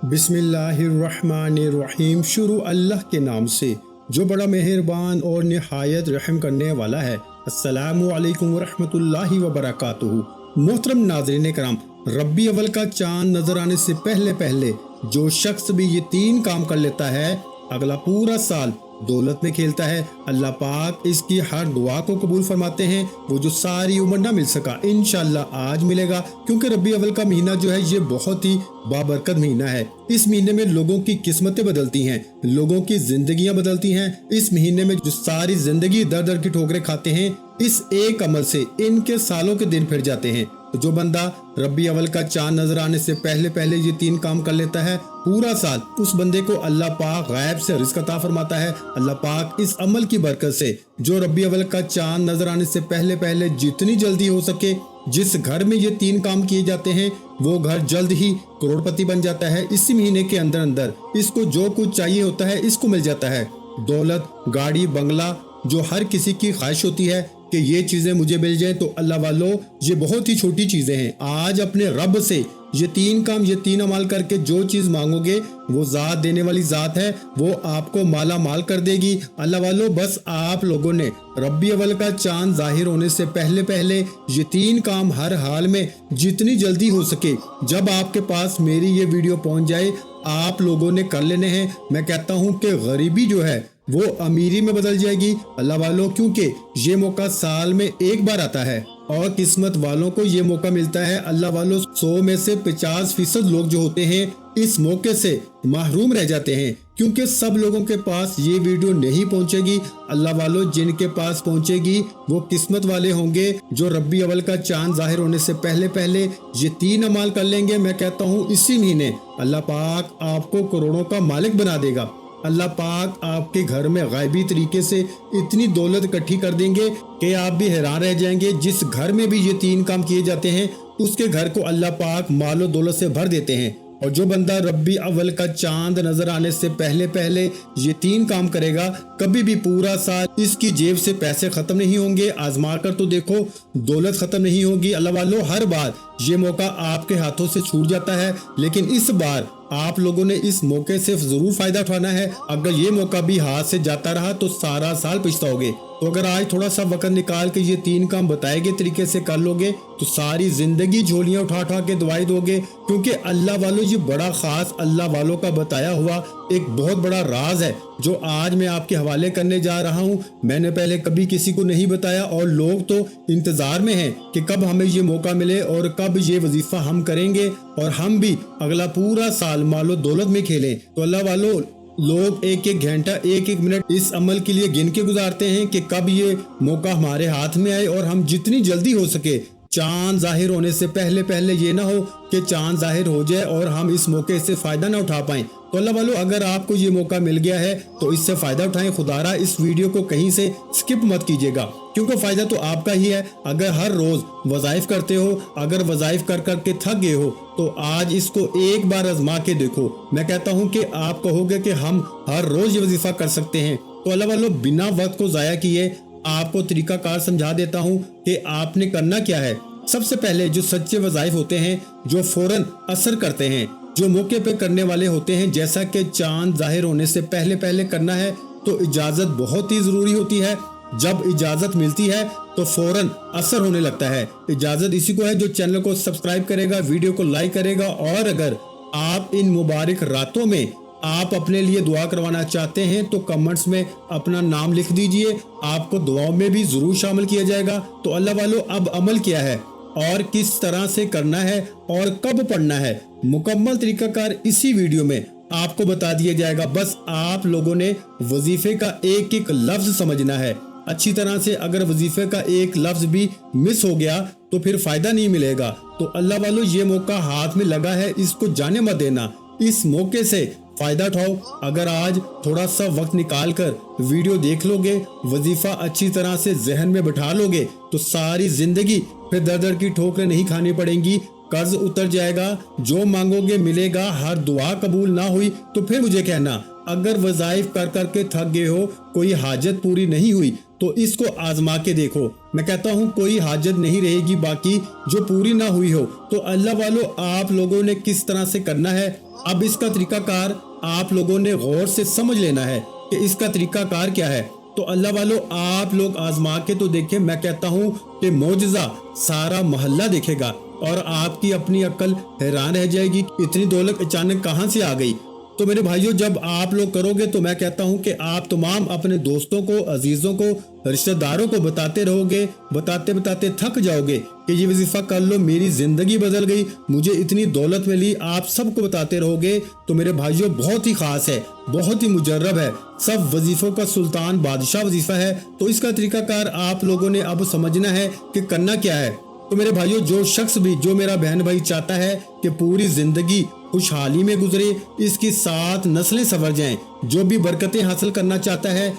बिस्मिल्लाहिर्रहमानिर्रहीम। शुरू अल्लाह के नाम से जो बड़ा मेहरबान और निहायत रहम करने वाला है। अस्सलामु अलैकुम वरहमतुल्लाहि वबरकातुहू। मोहतरम नाज़रीन कराम, रब्बी अव्वल का चांद नजर आने से पहले पहले जो शख्स भी ये 3 काम कर लेता है, अगला पूरा साल दौलत में खेलता है। अल्लाह पाक इसकी हर दुआ को कबूल फरमाते हैं। वो जो सारी उम्र ना मिल सका, इंशाल्लाह आज मिलेगा, क्योंकि रब्बी अव्वल का महीना जो है ये बहुत ही बाबरकत महीना है। इस महीने में लोगों की किस्मतें बदलती हैं, लोगों की जिंदगियां बदलती हैं। इस महीने में जो सारी जिंदगी दर दर की ठोकरें खाते हैं, इस एक अमल से इनके सालों के दिन फिर जाते हैं। तो जो बंदा रब्बी अव्वल का चांद नजर आने से पहले पहले ये 3 काम कर लेता है, पूरा साल उस बंदे को अल्लाह पाक गैब से रिज़्क अता फरमाता है। अल्लाह पाक इस अमल की बरकत से जो रब्बी अव्वल का चांद नजर आने से पहले पहले जितनी जल्दी हो सके, जिस घर में ये 3 काम किए जाते हैं, वो घर जल्द ही करोड़पति बन जाता है। इसी महीने के अंदर अंदर इसको जो कुछ चाहिए होता है इसको मिल जाता है। दौलत, गाड़ी, बंगला, जो हर किसी की ख्वाहिश होती है कि ये चीजें मुझे मिल जाएं, तो अल्लाह वालों ये बहुत ही छोटी चीजें हैं। आज अपने रब से ये 3 काम, ये 3 अमाल करके जो चीज मांगोगे, वो ज़ात देने वाली ज़ात है, वो आपको माला माल कर देगी। अल्लाह वालों, बस आप लोगों ने रब्बी अव्वल का चांद जाहिर होने से पहले पहले ये 3 काम हर हाल में जितनी जल्दी हो सके, जब आपके पास मेरी ये वीडियो पहुंच जाए, आप लोगों ने कर लेने हैं। मैं कहता हूं कि गरीबी जो है वो अमीरी में बदल जाएगी अल्लाह वालों, क्योंकि ये मौका साल में एक बार आता है और किस्मत वालों को ये मौका मिलता है। अल्लाह वालों, 100 में से 50% लोग जो होते हैं इस मौके से महरूम रह जाते हैं, क्योंकि सब लोगों के पास ये वीडियो नहीं पहुंचेगी। अल्लाह वालों, जिनके पास पहुंचेगी वो किस्मत वाले होंगे, जो रब्बी अव्वल का चांद जाहिर होने से पहले पहले ये 3 अमाल कर लेंगे। मैं कहता हूँ इसी महीने अल्लाह पाक आपको करोड़ों का मालिक बना देगा। अल्लाह पाक आपके घर में गायबी तरीके से इतनी दौलत इकट्ठी कर देंगे कि आप भी हैरान रह जाएंगे। जिस घर में भी ये 3 काम किए जाते हैं, उसके घर को अल्लाह पाक मालो दौलत से भर देते हैं। और जो बंदा रब्बी अव्वल का चांद नजर आने से पहले पहले ये 3 काम करेगा, कभी भी पूरा साल इसकी जेब से पैसे खत्म नहीं होंगे। आजमा कर तो देखो, दौलत खत्म नहीं होगी। अल्लाह वालों, हर बार ये मौका आपके हाथों से छूट जाता है, लेकिन इस बार आप लोगों ने इस मौके से जरूर फायदा उठाना है। अगर ये मौका भी हाथ से जाता रहा तो सारा साल पछताओगे। तो अगर आज थोड़ा सा वक्त निकाल के ये 3 काम बताए गए तरीके से कर लोगे, तो सारी जिंदगी झोलियां उठा उठा के दवाई दोगे, क्योंकि अल्लाह वालों ये बड़ा खास अल्लाह वालों का बताया हुआ एक बहुत बड़ा राज है, जो आज मैं आपके हवाले करने जा रहा हूँ। मैंने पहले कभी किसी को नहीं बताया और लोग तो इंतजार में हैं कि कब हमें ये मौका मिले और कब ये वजीफा हम करेंगे और हम भी अगला पूरा साल मालो दौलत में खेलें। तो अल्लाह वालों, लोग 1-1 घंटा 1-1 मिनट इस अमल के लिए गिन के गुजारते हैं कि कब ये मौका हमारे हाथ में आए और हम जितनी जल्दी हो सके, चांद जाहिर होने से पहले पहले ये ना हो कि चांद जाहिर हो जाए और हम इस मौके से फायदा ना उठा पाएं। तो अल्लाह वालों, अगर आपको ये मौका मिल गया है तो इससे फायदा उठाएं। खुदारा इस वीडियो को कहीं से स्किप मत कीजिएगा, क्योंकि फायदा तो आपका ही है। अगर हर रोज वज़ाइफ करते हो, अगर वज़ाइफ कर कर के थक गए हो, तो आज इसको एक बार आजमा के देखो। मैं कहता हूँ कि आप कहोगे कि हम हर रोज ये वजीफा कर सकते हैं। तो अल्लाह वालों, बिना वक्त को जाया किए आपको तरीका कार समझा देता हूँ कि आपने करना क्या है। सबसे पहले जो सच्चे वज़ाइफ होते हैं, जो फौरन असर करते हैं, जो मौके पे करने वाले होते हैं, जैसा कि चांद जाहिर होने से पहले पहले करना है, तो इजाजत बहुत ही जरूरी होती है। जब इजाजत मिलती है तो फौरन असर होने लगता है। इजाजत इसी को है जो चैनल को सब्सक्राइब करेगा, वीडियो को लाइक करेगा, और अगर आप इन मुबारक रातों में आप अपने लिए दुआ करवाना चाहते हैं तो कमेंट्स में अपना नाम लिख दीजिए, आपको दुआओं में भी जरूर शामिल किया जाएगा। तो अल्लाह वालों, अब अमल क्या है और किस तरह से करना है और कब पढ़ना है, मुकम्मल तरीकाकार इसी वीडियो में आपको बता दिया जाएगा। बस आप लोगों ने वजीफे का एक एक लफ्ज समझना है अच्छी तरह से। अगर वजीफे का एक लफ्ज भी मिस हो गया तो फिर फायदा नहीं मिलेगा। तो अल्लाह वालों, ये मौका हाथ में लगा है, इसको जाने मत देना। इस मौके से फायदा उठाओ। अगर आज थोड़ा सा वक्त निकाल कर वीडियो देख लोगे, वजीफा अच्छी तरह से जहन में बिठा लोगे, तो सारी जिंदगी फिर दर दर की ठोकरें नहीं खानी पड़ेंगी। कर्ज उतर जाएगा, जो मांगोगे मिलेगा। हर दुआ कबूल ना हुई तो फिर मुझे कहना, अगर वज़ाइफ कर कर के थक गए हो, कोई हाजत पूरी नहीं हुई तो इसको आजमा के देखो। मैं कहता हूँ कोई हाजत नहीं रहेगी बाकी जो पूरी ना हुई हो। तो अल्लाह वालों, आप लोगों ने किस तरह से करना है, अब इसका तरीकाकार आप लोगों ने गौर से समझ लेना है कि इसका तरीकाकार क्या है। तो अल्लाह वालों, आप लोग आजमा के तो देखें। मैं कहता हूँ कि मौजज़ा सारा मोहल्ला देखेगा और आपकी अपनी अक्ल हैरान रह जाएगी, इतनी दौलत अचानक कहाँ से आ गई। तो मेरे भाइयों, जब आप लोग करोगे तो मैं कहता हूं कि आप तमाम अपने दोस्तों को, अजीजों को, रिश्तेदारों को बताते रहोगे, बताते बताते थक जाओगे कि ये वजीफा कर लो, मेरी जिंदगी बदल गई, मुझे इतनी दौलत मिली। आप सबको बताते रहोगे तो मेरे भाइयों बहुत ही खास है, बहुत ही मुजर्रब है, सब वजीफों का सुल्तान बादशाह वजीफा है। तो इसका तरीकाकार आप लोगों ने अब समझना है कि करना क्या है। तो मेरे भाइयों, जो शख्स भी, जो मेरा बहन भाई चाहता है कि पूरी जिंदगी खुशहाली में गुजरे, इसकी 7 नस्लें संवर जाएं, जो भी बरकतें हासिल करना चाहता है,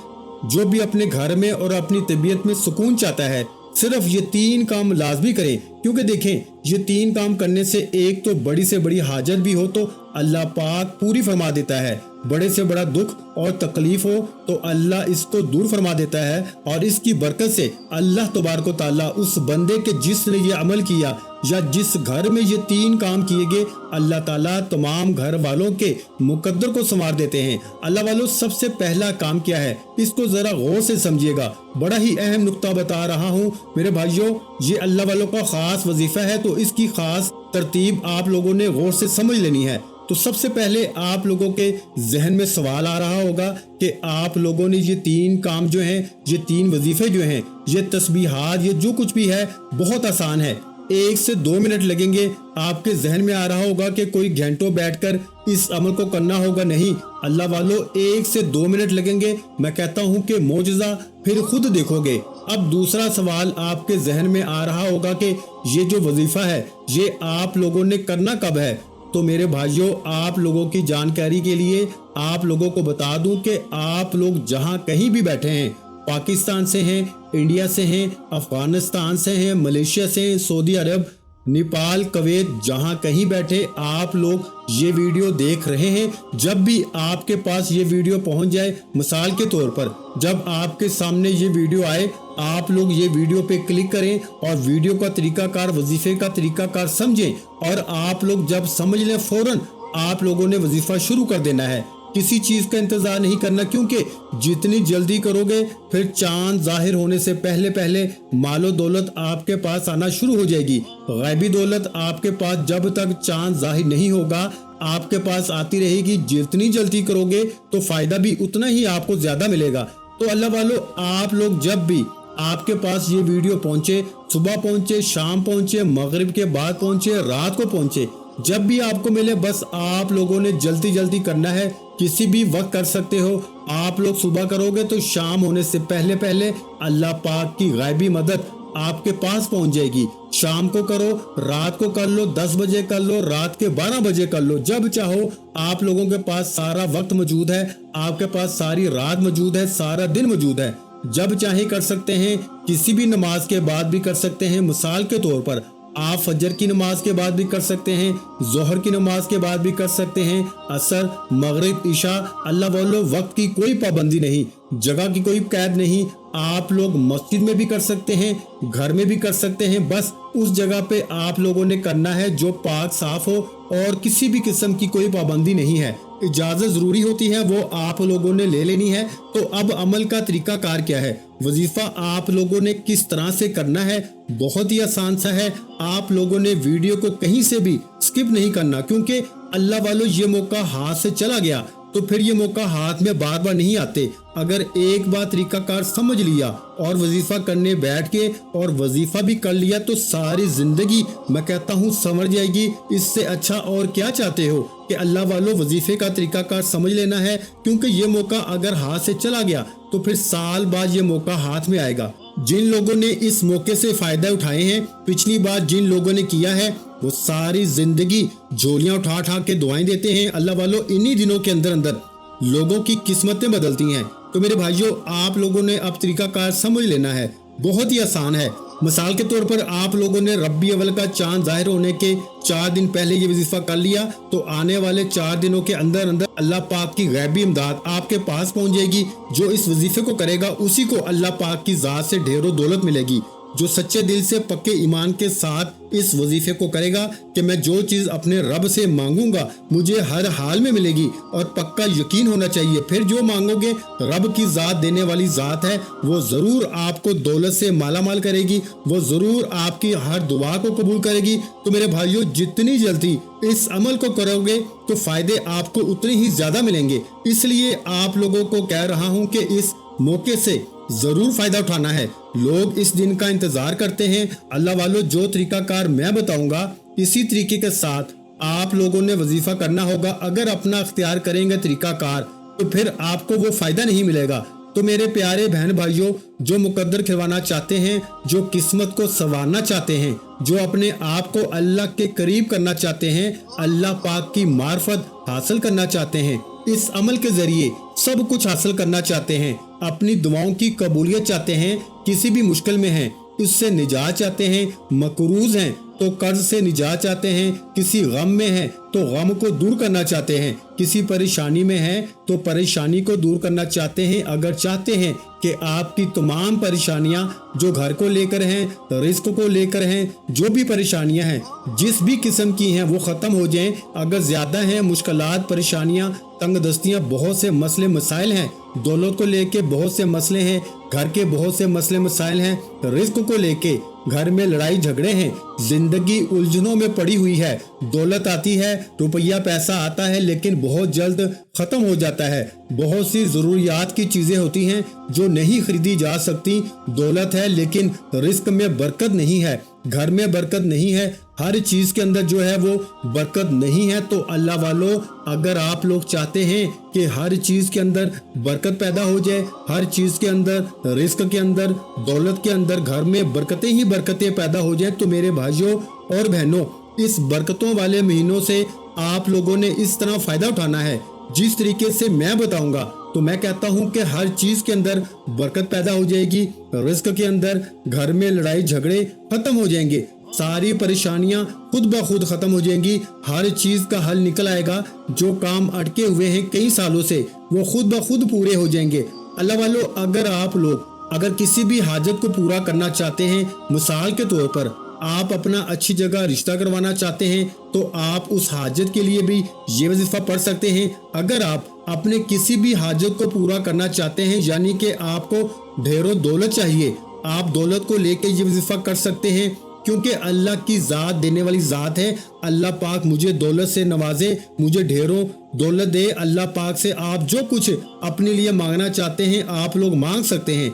जो भी अपने घर में और अपनी तबीयत में सुकून चाहता है, सिर्फ ये 3 काम लाजमी करें। क्योंकि देखें, ये 3 काम करने से एक तो बड़ी से बड़ी हाजत भी हो तो अल्लाह पाक पूरी फरमा देता है, बड़े से बड़ा दुख और तकलीफ हो तो अल्लाह इसको दूर फरमा देता है। और इसकी बरकत से अल्लाह तबारक व तआला उस बंदे के जिसने ये अमल किया या जिस घर में ये 3 काम किए गए, अल्लाह ताला तमाम घर वालों के मुकद्दर को संवार देते हैं। अल्लाह वालों, सबसे पहला काम क्या है, इसको जरा गौर से समझिएगा, बड़ा ही अहम नुक्ता बता रहा हूँ मेरे भाइयों। ये अल्लाह वालों का खास वजीफा है तो इसकी खास तरतीब आप लोगों ने गौर से समझ लेनी है। तो सबसे पहले आप लोगों के जहन में सवाल आ रहा होगा कि आप लोगों ने ये 3 काम जो हैं, ये 3 वजीफे जो हैं, ये तस्बीहात, ये जो कुछ भी है बहुत आसान है, 1 से 2 मिनट लगेंगे। आपके जहन में आ रहा होगा कि कोई घंटों बैठकर इस अमल को करना होगा, नहीं अल्लाह वालों, 1 से 2 मिनट लगेंगे। मैं कहता हूँ कि मौजज़ा फिर खुद देखोगे। अब दूसरा सवाल आपके जहन में आ रहा होगा कि ये जो वजीफा है ये आप लोगों ने करना कब है। तो मेरे भाइयों, आप लोगों की जानकारी के लिए आप लोगों को बता दूं कि आप लोग जहां कहीं भी बैठे हैं, पाकिस्तान से हैं, इंडिया से हैं, अफगानिस्तान से हैं, मलेशिया से हैं, सऊदी अरब, नेपाल, कुवैत, जहां कहीं बैठे आप लोग ये वीडियो देख रहे हैं, जब भी आपके पास ये वीडियो पहुंच जाए, मिसाल के तौर पर जब आपके सामने ये वीडियो आए, आप लोग ये वीडियो पे क्लिक करें और वीडियो का तरीकाकार, वजीफे का तरीकाकार समझें और आप लोग जब समझ लें फौरन आप लोगों ने वजीफा शुरू कर देना है। किसी चीज का इंतजार नहीं करना, क्योंकि जितनी जल्दी करोगे फिर चांद जाहिर होने से पहले पहले मालो दौलत आपके पास आना शुरू हो जाएगी। गैबी दौलत आपके पास जब तक चांद जाहिर नहीं होगा आपके पास आती रहेगी। जितनी जल्दी करोगे तो फायदा भी उतना ही आपको ज्यादा मिलेगा। तो अल्लाह वालों, आप लोग जब भी आपके पास ये वीडियो पहुंचे, सुबह पहुंचे, शाम पहुंचे, मगरिब के बाद पहुंचे, रात को पहुंचे, जब भी आपको मिले बस आप लोगों ने जल्दी जल्दी करना है। किसी भी वक्त कर सकते हो। आप लोग सुबह करोगे तो शाम होने से पहले पहले अल्लाह पाक की गायबी मदद आपके पास पहुंच जाएगी। शाम को करो, रात को कर लो, 10 बजे कर लो, रात के 12 बजे कर लो, जब चाहो। आप लोगों के पास सारा वक्त मौजूद है, आपके पास सारी रात मौजूद है, सारा दिन मौजूद है। जब चाहे कर सकते हैं, किसी भी नमाज के बाद भी कर सकते हैं। मिसाल के तौर पर आप फजर की नमाज के बाद भी कर सकते हैं, जोहर की नमाज के बाद भी कर सकते हैं, असर, मगरिब, इशा। अल्लाह वालों, वक्त की कोई पाबंदी नहीं, जगह की कोई कैद नहीं। आप लोग मस्जिद में भी कर सकते हैं, घर में भी कर सकते हैं। बस उस जगह पे आप लोगों ने करना है जो पाक साफ हो और किसी भी किस्म की कोई पाबंदी नहीं है। इजाजत जरूरी होती है, वो आप लोगों ने ले लेनी है। तो अब अमल का तरीका कार क्या है, वजीफा आप लोगों ने किस तरह से करना है, बहुत ही आसान सा है। आप लोगों ने वीडियो को कहीं से भी स्किप नहीं करना, क्योंकि अल्लाह वालों ये मौका हाथ से चला गया तो फिर ये मौका हाथ में बार बार नहीं आते। अगर एक बार तरीकाकार समझ लिया और वजीफा करने बैठ के और वजीफा भी कर लिया तो सारी जिंदगी मैं कहता हूँ संवर जाएगी। इससे अच्छा और क्या चाहते हो कि अल्लाह वालों वजीफे का तरीकाकार समझ लेना है, क्योंकि ये मौका अगर हाथ से चला गया तो फिर साल बाद ये मौका हाथ में आएगा। जिन लोगों ने इस मौके से फायदा उठाए हैं, पिछली बार जिन लोगों ने किया है, वो सारी जिंदगी झोलियां उठा उठा के दुआएं देते हैं। अल्लाह वालों, इन्हीं दिनों के अंदर अंदर लोगों की किस्मतें बदलती हैं। तो मेरे भाइयों, आप लोगों ने अब तरीकाकार समझ लेना है, बहुत ही आसान है। मिसाल के तौर पर आप लोगों ने रब्बी अव्वल का चांद जाहिर होने के 4 दिन पहले ये वजीफा कर लिया तो आने वाले 4 दिनों के अंदर अंदर अल्लाह पाक की गैबी इमदाद आपके पास पहुंच जाएगी। जो इस वजीफे को करेगा उसी को अल्लाह पाक की जात से ढेरों दौलत मिलेगी। जो सच्चे दिल से पक्के ईमान के साथ इस वजीफे को करेगा कि मैं जो चीज़ अपने रब से मांगूंगा मुझे हर हाल में मिलेगी और पक्का यकीन होना चाहिए। फिर जो मांगोगे रब की जात देने वाली जात है, वो ज़रूर आपको दौलत से मालामाल करेगी, वो ज़रूर आपकी हर दुआ को कबूल करेगी। तो मेरे भाइयों, जितनी जल्दी इस अमल को करोगे तो फ़ायदे आपको उतने ही ज़्यादा मिलेंगे। इसलिए आप लोगों को कह रहा हूँ कि इस मौके से जरूर फायदा उठाना है। लोग इस दिन का इंतजार करते हैं। अल्लाह वालों, जो तरीकाकार मैं बताऊंगा इसी तरीके के साथ आप लोगों ने वजीफा करना होगा। अगर अपना अख्तियार करेंगे तरीकाकार तो फिर आपको वो फायदा नहीं मिलेगा। तो मेरे प्यारे बहन भाइयों, जो मुकद्दर खिलवाना चाहते हैं, जो किस्मत को संवारना चाहते हैं, जो अपने आप को अल्लाह के करीब करना चाहते हैं, अल्लाह पाक की मार्फत हासिल करना चाहते हैं, इस अमल के जरिए सब कुछ हासिल करना चाहते हैं, अपनी दुआओं की कबूलियत चाहते हैं, किसी भी मुश्किल में हैं उससे निजात चाहते हैं, मकरूज हैं तो कर्ज से निजात चाहते हैं, किसी गम में हैं तो गम को दूर करना चाहते हैं, किसी परेशानी में हैं तो परेशानी को दूर करना चाहते हैं। अगर चाहते हैं कि आपकी तमाम परेशानियां जो घर को लेकर हैं, रिस्क को लेकर हैं, जो भी परेशानियां हैं जिस भी किस्म की हैं वो ख़त्म हो जाएं। अगर ज़्यादा हैं मुश्किलात, परेशानियां, तंग दस्तियाँ, बहुत से मसले मसाइल हैं, दौलत को लेके बहुत से मसले हैं, घर के बहुत से मसले मसाइल हैं, रिस्क को लेके घर में लड़ाई झगड़े हैं, जिंदगी उलझनों में पड़ी हुई है, दौलत आती है, रुपया पैसा आता है लेकिन बहुत जल्द खत्म हो जाता है, बहुत सी जरूरियात की चीजें होती हैं जो नहीं खरीदी जा सकती, दौलत है लेकिन रिस्क में बरकत नहीं है, घर में बरकत नहीं है, हर चीज के अंदर जो है वो बरकत नहीं है। तो अल्लाह वालों, अगर आप लोग चाहते हैं कि हर चीज के अंदर बरकत पैदा हो जाए, हर चीज के अंदर, रिस्क के अंदर, दौलत के अंदर, घर में बरकतें ही बरकतें पैदा हो जाए, तो मेरे भाइयों और बहनों, इस बरकतों वाले महीनों से आप लोगों ने इस तरह फायदा उठाना है जिस तरीके से मैं बताऊंगा। तो मैं कहता हूं कि हर चीज के अंदर बरकत पैदा हो जाएगी, रिस्क के अंदर, घर में लड़ाई झगड़े खत्म हो जाएंगे, सारी परेशानियां खुद ब खुद खत्म हो जाएंगी, हर चीज का हल निकल आएगा, जो काम अटके हुए हैं कई सालों से वो खुद ब खुद पूरे हो जाएंगे। अल्लाह वालों, अगर किसी भी हाजत को पूरा करना चाहते हैं, मिसाल के तौर पर आप अपना अच्छी जगह रिश्ता करवाना चाहते हैं तो आप उस हाजत के लिए भी ये वजीफा पढ़ सकते हैं। अगर आप अपने किसी भी हाजत को पूरा करना चाहते हैं, यानी कि आपको ढेरों दौलत चाहिए, आप दौलत को लेकर ये वजीफा कर सकते हैं, क्योंकि अल्लाह की जात देने वाली जात है। अल्लाह पाक मुझे दौलत से नवाजे, मुझे ढेरों दौलत दे। अल्लाह पाक से आप जो कुछ अपने लिए मांगना चाहते हैं आप लोग मांग सकते हैं।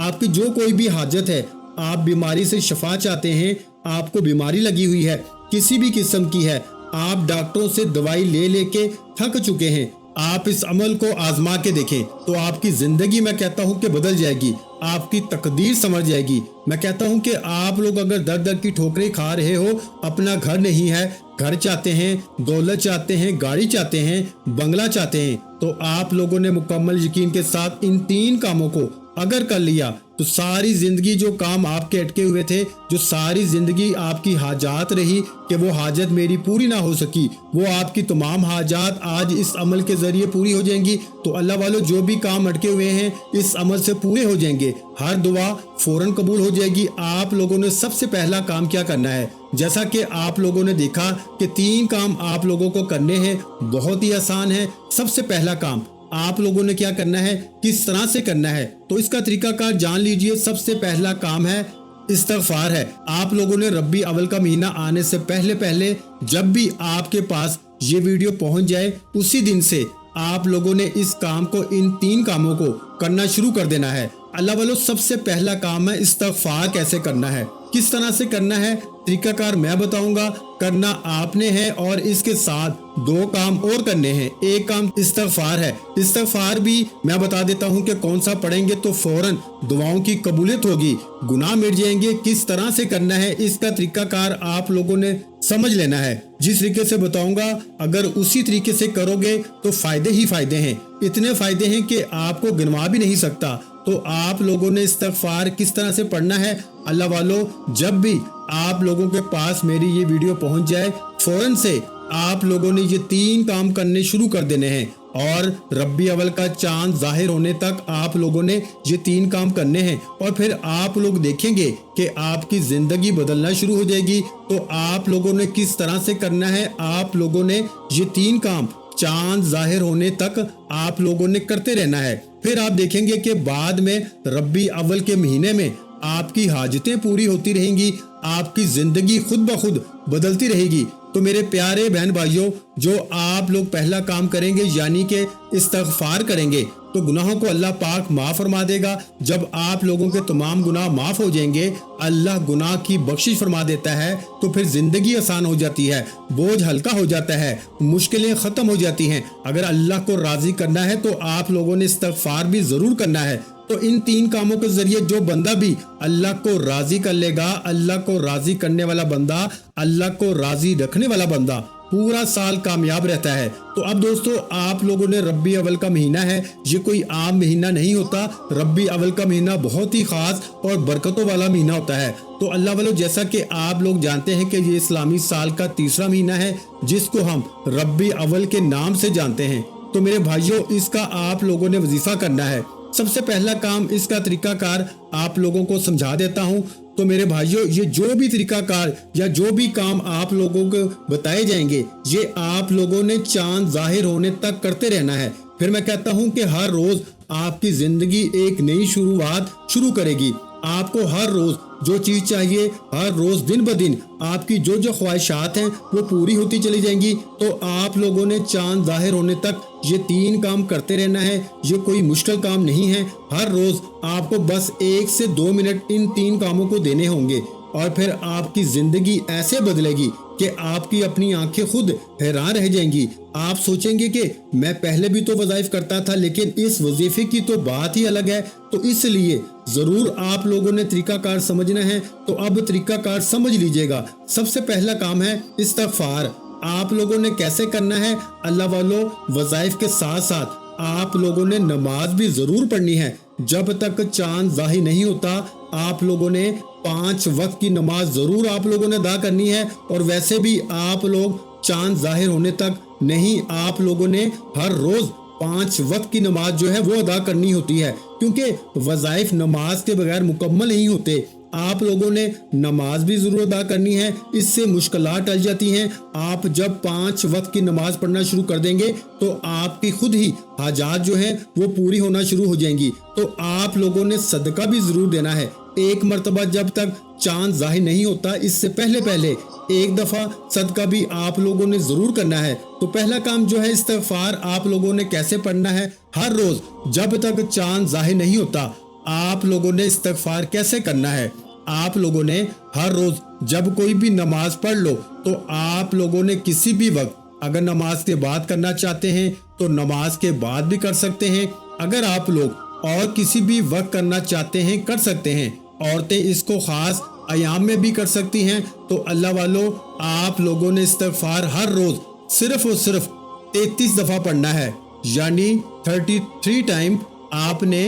आपकी जो कोई भी हाजत है, आप बीमारी से शफा चाहते हैं, आपको बीमारी लगी हुई है, किसी भी किस्म की है, आप डॉक्टरों से दवाई ले लेके थक चुके हैं, आप इस अमल को आजमा के देखें तो आपकी जिंदगी, मैं कहता हूं कि बदल जाएगी, आपकी तकदीर समझ जाएगी। मैं कहता हूं कि आप लोग अगर दर दर की ठोकरें खा रहे हो, अपना घर नहीं है, घर चाहते हैं, दौलत चाहते हैं, गाड़ी चाहते हैं, बंगला चाहते हैं, तो आप लोगों ने मुकम्मल यकीन के साथ इन 3 कामों को अगर कर लिया तो सारी जिंदगी जो काम आपके अटके हुए थे, जो सारी जिंदगी आपकी हाजात रही कि वो हाजत मेरी पूरी ना हो सकी, वो आपकी तमाम हाजात आज इस अमल के जरिए पूरी हो जाएंगी। तो अल्लाह वालों, जो भी काम अटके हुए हैं इस अमल से पूरे हो जाएंगे, हर दुआ फौरन कबूल हो जाएगी। आप लोगों ने सबसे पहला काम क्या करना है, जैसा कि आप लोगों ने देखा कि 3 काम आप लोगों को करने हैं, बहुत ही आसान है। सबसे पहला काम आप लोगों ने क्या करना है, किस तरह से करना है, तो इसका तरीकाकार जान लीजिए। सबसे पहला काम है इस्तिग़फ़ार है। आप लोगों ने रब्बी अव्वल का महीना आने से पहले जब भी आपके पास ये वीडियो पहुंच जाए, उसी दिन से आप लोगों ने इस काम को, इन 3 कामों को करना शुरू कर देना है। अल्लाह वालों, सबसे पहला काम है इस्तिग़फ़ार कैसे करना है, किस तरह से करना है, तरीकाकार मैं बताऊंगा, करना आपने है और इसके साथ 2 काम और करने हैं। एक काम इस्तिग़फ़ार है, इस्तिग़फ़ार भी मैं बता देता हूं कि कौन सा पढ़ेंगे तो फौरन दुआओं की कबूलियत होगी, गुनाह मिट जाएंगे। किस तरह से करना है इसका तरीकाकार आप लोगों ने समझ लेना है। जिस तरीके से बताऊंगा अगर उसी तरीके से करोगे तो फायदे ही फायदे हैं, इतने फायदे हैं कि आपको गिनवा भी नहीं सकता। तो आप लोगों ने इस्तिग़फ़ार किस तरह से पढ़ना है अल्लाह वालों, जब भी आप लोगों के पास मेरी ये वीडियो पहुंच जाए फौरन से आप लोगों ने ये 3 काम करने शुरू कर देने हैं और रब्बी अव्वल का चांद जाहिर होने तक आप लोगों ने ये 3 काम करने हैं और फिर आप लोग देखेंगे कि आपकी जिंदगी बदलना शुरू हो जाएगी। तो आप लोगों ने किस तरह से करना है, आप लोगों ने ये 3 काम चांद जाहिर होने तक आप लोगों ने करते रहना है। फिर आप देखेंगे कि बाद में रब्बी अव्वल के महीने में आपकी हाजतें पूरी होती रहेंगी, आपकी जिंदगी खुद ब खुद बदलती रहेगी। तो मेरे प्यारे बहन भाइयों, जो आप लोग पहला काम करेंगे यानी कि इस्तिग़फ़ार करेंगे तो गुनाहों को अल्लाह पाक माफ़ फरमा देगा। जब आप लोगों के तमाम गुनाह माफ़ हो जाएंगे, अल्लाह गुनाह की बख्शिश फरमा देता है, तो फिर जिंदगी आसान हो जाती है, बोझ हल्का हो जाता है, मुश्किलें ख़त्म हो जाती हैं। अगर अल्लाह को राज़ी करना है तो आप लोगों ने इस्तिग़फ़ार भी ज़रूर करना है। तो इन 3 कामों के जरिए जो बंदा भी अल्लाह को राजी कर लेगा, अल्लाह को राजी करने वाला बंदा, अल्लाह को राजी रखने वाला बंदा पूरा साल कामयाब रहता है। तो अब दोस्तों आप लोगों ने रब्बी अव्वल का महीना है, ये कोई आम महीना नहीं होता। रब्बी अव्वल का महीना बहुत ही खास और बरकतों वाला महीना होता है। तो अल्लाह वालों, जैसा कि आप लोग जानते हैं कि ये इस्लामी साल का 3रा महीना है जिसको हम रब्बी अव्वल के नाम से जानते हैं। तो मेरे भाइयों, इसका आप लोगों ने वजीफा करना है। सबसे पहला काम, इसका तरीकाकार आप लोगों को समझा देता हूं। तो मेरे भाइयों, ये जो भी तरीकाकार या जो भी काम आप लोगों को बताए जाएंगे, ये आप लोगों ने चांद जाहिर होने तक करते रहना है। फिर मैं कहता हूं कि हर रोज आपकी जिंदगी एक नई शुरुआत शुरू करेगी। आपको हर रोज जो चीज चाहिए, हर रोज दिन ब दिन आपकी जो जो ख्वाहिशात हैं वो पूरी होती चली जाएंगी। तो आप लोगों ने चांद जाहिर होने तक ये 3 काम करते रहना है। ये कोई मुश्किल काम नहीं है। हर रोज आपको बस 1 से 2 मिनट इन 3 कामों को देने होंगे और फिर आपकी जिंदगी ऐसे बदलेगी कि आपकी अपनी आंखें खुद हैरान रह जाएंगी। आप सोचेंगे कि मैं पहले भी तो वज़ाइफ करता था लेकिन इस वजीफे की तो बात ही अलग है। तो इसलिए जरूर आप लोगों ने तरीकाकार समझना है। तो अब तरीकाकार समझ लीजिएगा। सबसे पहला काम है इस्तिग़फ़ार। आप लोगों ने कैसे करना है अल्लाह वालों, वज़ाइफ के साथ साथ आप लोगों ने नमाज भी जरूर पढ़नी है। जब तक चांद ज़ाहिर नहीं होता आप लोगों ने 5 वक्त की नमाज जरूर आप लोगों ने अदा करनी है। और वैसे भी आप लोग चांद जाहिर होने तक नहीं, आप लोगों ने हर रोज 5 वक्त की नमाज जो है वो अदा करनी होती है, क्योंकि वज़ाइफ नमाज के बगैर मुकम्मल नहीं होते। आप लोगों ने नमाज भी जरूर अदा करनी है, इससे मुश्किलात टल जाती हैं। आप जब 5 वक्त की नमाज पढ़ना शुरू कर देंगे तो आपकी खुद ही हाजात जो है वो पूरी होना शुरू हो जाएंगी। तो आप लोगों ने सदका भी जरूर देना है। एक मर्तबा जब तक चांद जाहिर नहीं होता, इससे पहले एक दफा सदका भी आप लोगों ने जरूर करना है। तो पहला काम जो है इस्तिग़फ़ार आप लोगों ने कैसे पढ़ना है, हर रोज जब तक चांद जाहिर नहीं होता आप लोगों ने इस्तिग़फ़ार कैसे करना है। आप लोगों ने हर रोज जब कोई भी नमाज पढ़ लो तो आप लोगों ने किसी भी वक्त, अगर नमाज के बाद करना चाहते हैं तो नमाज के बाद भी कर सकते हैं। अगर आप लोग और किसी भी वक्त करना चाहते हैं कर सकते हैं। औरतें इसको खास अयाम में भी कर सकती हैं। तो अल्लाह वालों, आप लोगों ने इस्तिग़फ़ार हर रोज सिर्फ और सिर्फ 33 दफा पढ़ना है, यानी 33 टाइम आपने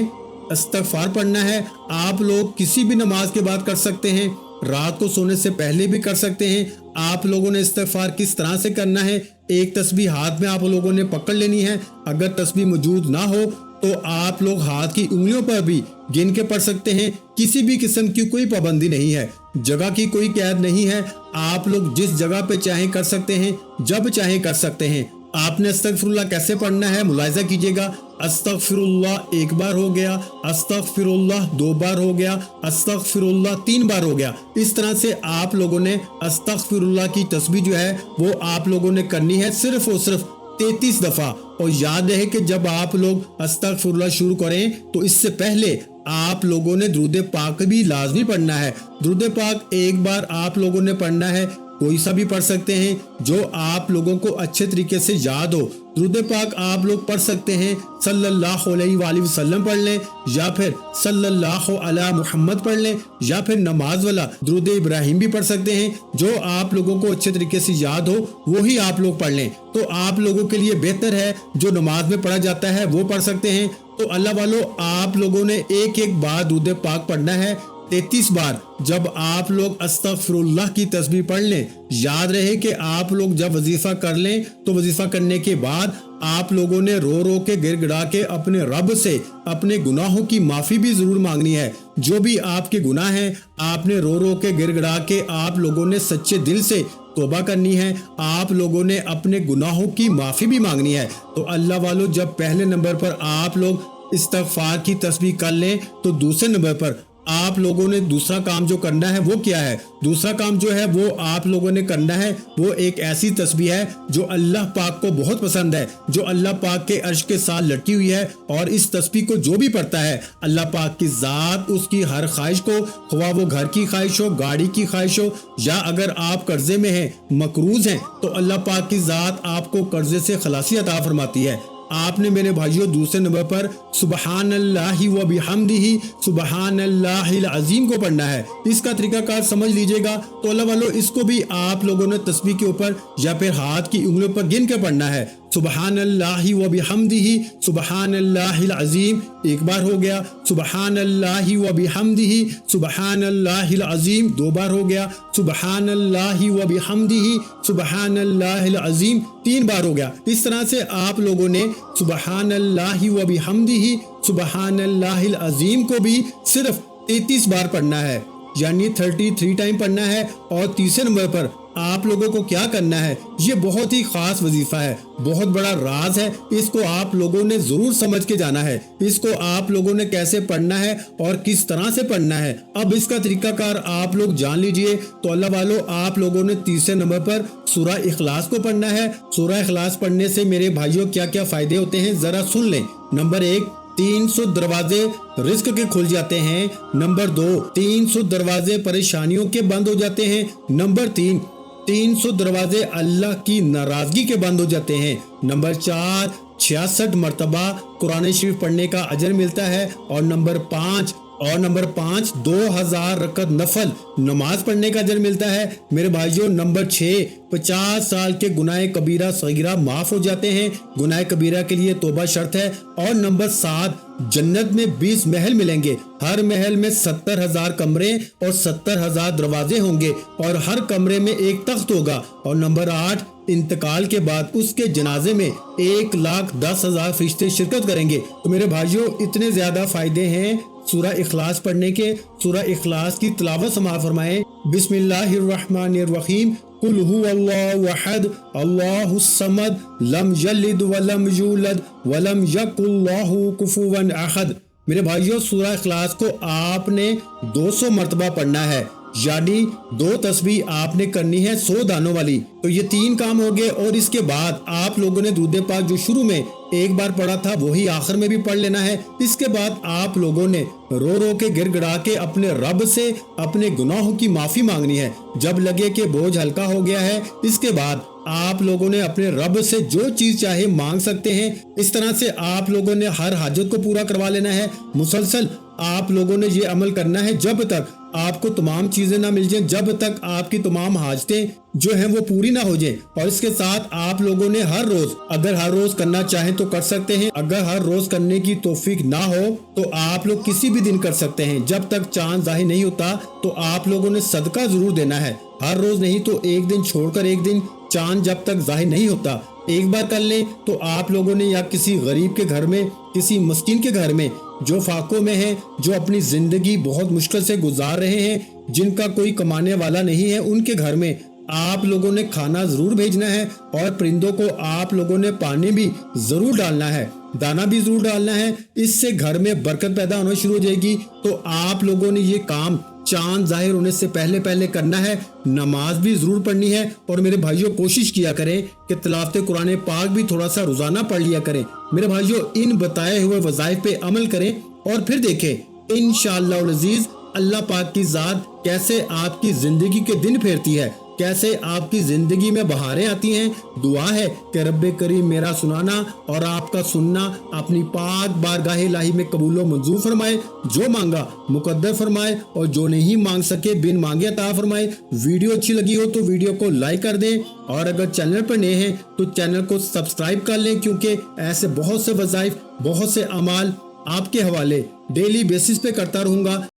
इस्तिग़फ़ार पढ़ना है। आप लोग किसी भी नमाज के बाद कर सकते हैं, रात को सोने से पहले भी कर सकते हैं। आप लोगों ने इस्तिग़फ़ार किस तरह से करना है, एक तस्बीह हाथ में आप लोगों ने पकड़ लेनी है। अगर तस्बीह मौजूद ना हो तो आप लोग हाथ की उंगलियों पर भी गिन के पढ़ सकते हैं। किसी भी किस्म की कोई पाबंदी नहीं है, जगह की कोई कैद नहीं है। आप लोग जिस जगह पे चाहें कर सकते हैं, जब चाहें कर सकते हैं। आपने अस्तगफिरुल्लाह कैसे पढ़ना है मुलाहिजा कीजिएगा। अस्तगफिरुल्लाह 1 बार हो गया, अस्तगफिरुल्लाह 2 बार हो गया, अस्तगफिरुल्लाह 3 बार हो गया। इस तरह से आप लोगों ने अस्तगफिरुल्लाह की तस्बीह जो है वो आप लोगों ने करनी है सिर्फ और सिर्फ 33 दफा। और याद रहे कि जब आप लोग अस्तगफिरुल्लाह शुरू करें तो इससे पहले आप लोगों ने दुरूद पाक भी लाजमी पढ़ना है। दुरूद पाक 1 बार आप लोगों ने पढ़ना है। कोई सा भी पढ़ सकते हैं जो आप लोगों को अच्छे तरीके से याद हो। दुरूद पाक आप लोग पढ़ सकते हैं सल्लल्लाहु अलैहि वसल्लम पढ़ लें, या फिर सल्लल्लाहु अला मुहम्मद पढ़ लें, या फिर नमाज वाला दुरूद इब्राहिम भी पढ़ सकते हैं। जो आप लोगों को अच्छे तरीके से याद हो वो ही आप लोग पढ़ लें। तो आप लोगों के लिए बेहतर है जो नमाज में पढ़ा जाता है वो पढ़ सकते हैं। तो अल्लाह वालों, आप लोगों ने एक एक बार दुरूद पाक पढ़ना है 33 बार। जब आप लोग अस्तगफिरुल्लाह की तस्बीह पढ़ लें, याद रहे कि आप लोग जब वजीफा कर लें तो वजीफा करने के बाद आप लोगों ने रो रो के गिड़गिड़ा के अपने रब से अपने गुनाहों की माफी भी जरूर मांगनी है। जो भी आपके गुनाह हैं आपने रो रो के गिड़गिड़ा के आप लोगों ने सच्चे दिल से तौबा करनी है। आप लोगों ने अपने गुनाहों की माफी भी मांगनी है। तो अल्लाह वालों, जब पहले नंबर पर आप लोग इस्तिग़फ़ार की तस्बीह कर लें तो दूसरे नंबर पर आप लोगों ने दूसरा काम जो करना है वो क्या है? दूसरा काम जो है वो आप लोगों ने करना है वो एक ऐसी तस्बीह है जो अल्लाह पाक को बहुत पसंद है, जो अल्लाह पाक के अर्श के साथ लटकी हुई है। और इस तस्बीह को जो भी पढ़ता है अल्लाह पाक की ज़ात उसकी हर ख्वाहिश को, ख्वाह वो घर की ख्वाहिश हो, गाड़ी की ख्वाहिश हो, या अगर आप कर्जे में हैं, मकरूज हैं, तो अल्लाह पाक की ज़ात आपको कर्जे से खलासी अता फरमाती है। आपने मेरे भाइयों दूसरे नंबर पर सुबहानल्लाहि व बिहम्दिही सुबहानल्लाहिल अज़ीम को पढ़ना है। इसका तरीकाकार समझ लीजिएगा। तो अल्लाह वालों, इसको भी आप लोगों ने तस्बीह के ऊपर या फिर हाथ की उंगलियों पर गिन के पढ़ना है। सुबहानल्लाहि व बिहम्दिही सुबहानल्लाहिल अज़ीम एक बार हो गया, सुबहानल्लाहि व बिहम्दिही सुबहानल्लाहिल अज़ीम दो बार हो गया, सुबहानल्लाहि व बिहम्दिही सुबहानल्लाहिल अज़ीम तीन बार हो गया। इस तरह से आप लोगों ने सुबहानल्लाहि व बिहम्दिही सुबहानल्लाहिल अज़ीम को भी सिर्फ 33 बार पढ़ना है, यानी 33 टाइम पढ़ना है। और तीसरे नंबर पर आप लोगों को क्या करना है, ये बहुत ही खास वजीफा है, बहुत बड़ा राज है। इसको आप लोगों ने जरूर समझ के जाना है। इसको आप लोगों ने कैसे पढ़ना है और किस तरह से पढ़ना है, अब इसका तरीकाकार आप लोग जान लीजिए। तो अल्लाह वालों, आप लोगों ने तीसरे नंबर पर सूरा इखलास को पढ़ना है। सूरा इखलास पढ़ने से मेरे भाइयों क्या क्या फायदे होते हैं जरा सुन लें। नंबर 1, 300 दरवाजे रिस्क के खुल जाते हैं। नंबर 2, 300 दरवाजे परेशानियों के बंद हो जाते हैं। नंबर 3, 300 दरवाजे अल्लाह की नाराजगी के बंद हो जाते हैं। नंबर 4, 66 मरतबा कुरान शरीफ पढ़ने का अजर मिलता है। और नंबर 5 2000 रकत नफल नमाज पढ़ने का अजर मिलता है। मेरे भाइयों नंबर 6, 50 साल के गुनाह कबीरा सगीरा माफ हो जाते हैं। गुनाह कबीरा के लिए तौबा शर्त है। और नंबर 7, जन्नत में 20 महल मिलेंगे। हर महल में 70,000 कमरे और 70,000 दरवाजे होंगे और हर कमरे में एक तख्त होगा। और नंबर 8, इंतकाल के बाद उसके जनाजे में 1,10,000 फरिश्ते शिरकत करेंगे। तो मेरे भाइयों इतने ज्यादा फायदे हैं सूरा इखलास पढ़ने के। सूरा इखलास की तिलावत समाअत फरमाएं। बिस्मिल्लाहिर्रहमानिर्रहीम कुल हुवल्लाहु अहद अल्लाहुस समद लम यलिद वलम यूलद वलम यकुल लहू कुफुवन अहद। मेरे भाइयों सूरा इखलास को आपने 200 मरतबा पढ़ना है, यानी 2 तस्बीह आपने करनी है 100 दानों वाली। तो ये 3 काम हो गए। और इसके बाद आप लोगों ने दुरूद पाक जो शुरू में एक बार पढ़ा था वही आखिर में भी पढ़ लेना है। इसके बाद आप लोगों ने रो रो के गिड़गिड़ा के अपने रब से अपने गुनाहों की माफी मांगनी है। जब लगे कि बोझ हल्का हो गया है, इसके बाद आप लोगों ने अपने रब से जो चीज चाहे मांग सकते हैं। इस तरह से आप लोगों ने हर हाजत को पूरा करवा लेना है। मुसलसल आप लोगों ने ये अमल करना है जब तक आपको तमाम चीजें ना मिल जाएं, जब तक आपकी तमाम हाजतें जो हैं वो पूरी ना हो जाएं। और इसके साथ आप लोगों ने हर रोज, अगर हर रोज करना चाहें तो कर सकते हैं। अगर हर रोज करने की तौफीक ना हो तो आप लोग किसी भी दिन कर सकते हैं। जब तक चांद जाहिर नहीं होता तो आप लोगों ने सदका जरूर देना है। हर रोज नहीं तो एक दिन छोड़कर एक दिन, चांद जब तक जाहिर नहीं होता एक बार कर लें। तो आप लोगों ने या किसी गरीब के घर में, किसी मस्कीन के घर में जो फाकों में है, जो अपनी जिंदगी बहुत मुश्किल से गुजार रहे हैं, जिनका कोई कमाने वाला नहीं है, उनके घर में आप लोगों ने खाना जरूर भेजना है। और परिंदों को आप लोगों ने पानी भी जरूर डालना है, दाना भी जरूर डालना है। इससे घर में बरकत पैदा होना शुरू हो जाएगी। तो आप लोगों ने ये काम चांद जाहिर होने से पहले पहले करना है। नमाज भी जरूर पढ़नी है। और मेरे भाइयों कोशिश किया करें कि तिलावत कुरान पाक भी थोड़ा सा रोजाना पढ़ लिया करें। मेरे भाइयों इन बताए हुए वज़ाइफ पे अमल करें और फिर देखें इंशाअल्लाह अज़ीज अल्लाह पाक की ज़ात कैसे आपकी जिंदगी के दिन फेरती है। کیسے آپ کی زندگی میں بہاریں آتی ہیں۔ دعا ہے کہ رب کریم میرا سنانا اور آپ کا سننا اپنی پاک بارگاہ الہی میں قبول و منظور فرمائے، جو مانگا مقدر فرمائے اور جو نہیں مانگ سکے بن مانگے عطا فرمائے۔ ویڈیو اچھی لگی ہو تو ویڈیو کو لائک کر دیں، اور اگر چینل پر نئے ہیں تو چینل کو سبسکرائب کر لیں، کیونکہ ایسے بہت سے وظائف، بہت سے اعمال آپ کے حوالے ڈیلی بیسس پہ کرتا رہوں گا۔